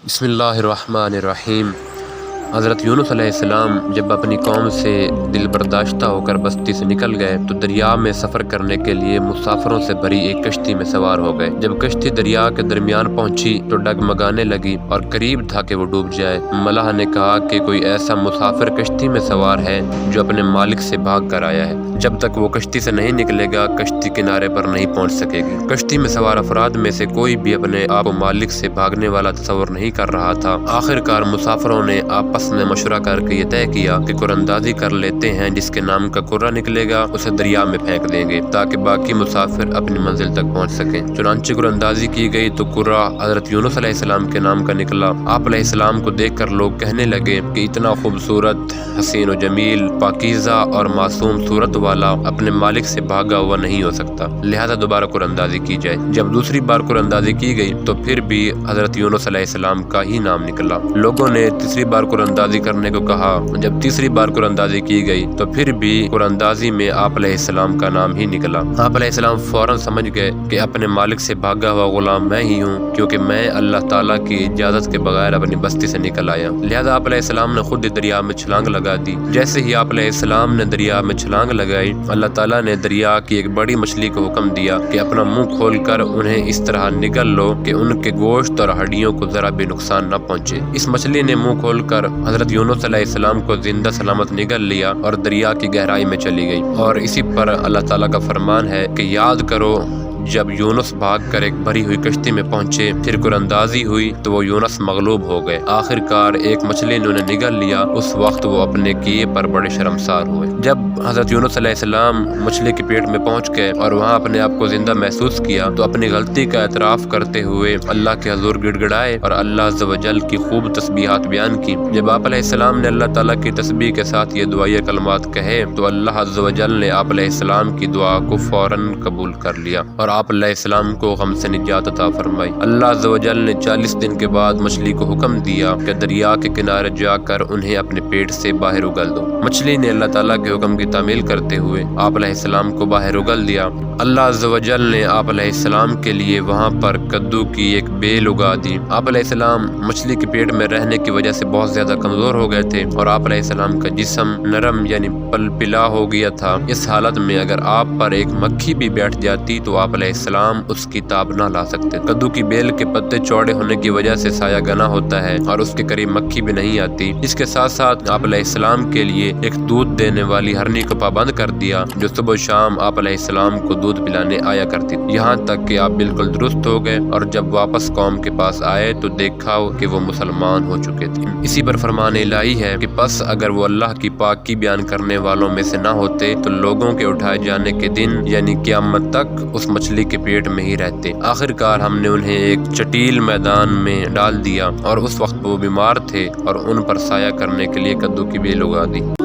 بسم اللہ الرحمن الرحیم۔ حضرت یونس علیہ السلام جب اپنی قوم سے دل برداشتہ ہو کر بستی سے نکل گئے تو دریا میں سفر کرنے کے لیے مسافروں سے بھری ایک کشتی میں سوار ہو گئے۔ جب کشتی دریا کے درمیان پہنچی تو ڈگمگانے لگی اور قریب تھا کہ وہ ڈوب جائے۔ ملاح نے کہا کہ کوئی ایسا مسافر کشتی میں سوار ہے جو اپنے مالک سے بھاگ کر آیا ہے، جب تک وہ کشتی سے نہیں نکلے گا کشتی کنارے پر نہیں پہنچ سکے گی۔ کشتی میں سوار افراد میں سے کوئی بھی اپنے آپ کو مالک سے بھاگنے والا تصور نہیں کر رہا تھا۔ آخر کار مسافروں نے آپس میں مشورہ کر کے یہ طے کیا کہ قراندازی کر لیتے ہیں، جس کے نام کا قرہ نکلے گا اسے دریا میں پھینک دیں گے تاکہ باقی مسافر اپنی منزل تک پہنچ سکیں۔ چنانچہ قراندازی کی گئی تو قرہ حضرت یونس علیہ السلام کے نام کا نکلا۔ آپ علیہ السلام کو دیکھ کر لوگ کہنے لگے کہ اتنا خوبصورت، حسین و جمیل، پاکیزہ اور معصوم صورت والا اپنے مالک سے بھاگا ہوا نہیں ہو سکتا، لہذا دوبارہ قراندازی کی جائے۔ جب دوسری بار قراندازی کی گئی تو پھر بھی حضرت یونس علیہ السلام کا ہی نام نکلا۔ لوگوں نے تیسری بار قراندازی کرنے کو کہا۔ جب تیسری بار قراندازی کی گئی تو پھر بھی قراندازی میں آپ علیہ السلام کا نام ہی نکلا۔ آپ علیہ السلام فوراً سمجھ گئے کہ اپنے مالک سے بھاگا ہوا غلام میں ہی ہوں، کیونکہ میں اللہ تعالیٰ کی اجازت کے بغیر اپنی بستی سے نکل آیا۔ لہذا آپ علیہ السلام نے خود دریا میں چھلانگ لگا دی۔ جیسے ہی آپ علیہ السلام نے دریا میں چھلانگ لگائی، اللہ تعالیٰ نے دریا کی ایک بڑی مچھلی کو حکم دیا کہ اپنا منہ کھول کر انہیں اس طرح نگل لو کہ ان کے گوشت اور ہڈیوں کو ذرا بھی نقصان نہ پہنچے۔ اس مچھلی نے منہ کھول کر حضرت یونس علیہ السلام کو زندہ سلامت نگل لیا اور دریا کی گہرائی میں چلی گئی۔ اور اسی پر اللہ تعالیٰ کا فرمان ہے کہ یاد کرو جب یونس بھاگ کر ایک بھری ہوئی کشتی میں پہنچے، پھر قراندازی ہوئی تو وہ یونس مغلوب ہو گئے۔ آخر کار ایک مچھلی نے انہیں نگل لیا، اس وقت وہ اپنے کیے پر بڑے شرمسار ہوئے۔ جب حضرت یونس علیہ السلام مچھلی کے پیٹ میں پہنچ گئے اور وہاں اپنے آپ کو زندہ محسوس کیا تو اپنی غلطی کا اعتراف کرتے ہوئے اللہ کے حضور گڑ گڑائے اور اللہ عز و جل کی خوب تسبیحات بیان کی۔ جب آپ علیہ السلام نے اللہ تعالیٰ کی تسبیح کے ساتھ یہ دعائیہ کلمات کہے تو اللہ عز و جل نے آپ علیہ السلام کی دعا کو فوراً قبول کر لیا اور آپ علیہ السلام کو غم سے نجات عطا فرمائی۔ اللہ عز و جل نے 40 دن کے بعد مچھلی کو حکم دیا کہ دریا کے کنارے جا کر انہیں اپنے پیٹ سے باہر اگل دو۔ مچھلی نے اللہ تعالیٰ کے حکم کی تعمیل کرتے ہوئے آپ علیہ السلام کو باہر اگل دیا۔ اللہ عز و جل نے آپ علیہ السلام کے لیے وہاں پر کدو کی ایک بیل اگا دی۔ آپ علیہ السلام مچھلی کے پیٹ میں رہنے کی وجہ سے بہت زیادہ کمزور ہو گئے تھے اور آپ علیہ السلام کا جسم نرم یعنی پلپلا ہو گیا تھا۔ اس حالت میں اگر آپ پر ایک مکھی بھی بیٹھ جاتی تو آپ علیہ السلام اس کی تاب نہ لا سکتے۔ کدو کی بیل کے پتے چوڑے ہونے کی وجہ سے سایہ گنا ہوتا ہے اور اس کے قریب مکھی بھی نہیں آتی۔ اس کے ساتھ ساتھ آپ علیہ السلام کے لیے ایک دودھ دینے والی ہرنی کو پابند کر دیا جو صبح و شام آپ علیہ السلام کو دودھ پلانے آیا کرتی، یہاں تک کہ آپ بالکل درست ہو گئے اور جب واپس قوم کے پاس آئے تو دیکھا کہ وہ مسلمان ہو چکے تھے۔ اسی پر فرمان الہی ہے کہ پس اگر وہ اللہ کی پاکی بیان کرنے والوں میں سے نہ ہوتے تو لوگوں کے اٹھائے جانے کے دن یعنی قیامت تک اس مچھلی کے پیٹ میں ہی رہتے۔ آخر کار ہم نے انہیں ایک چٹیل میدان میں ڈال دیا اور اس وقت وہ بیمار تھے اور ان پر سایہ کرنے کے لیے کدو کی بیل اگا دی۔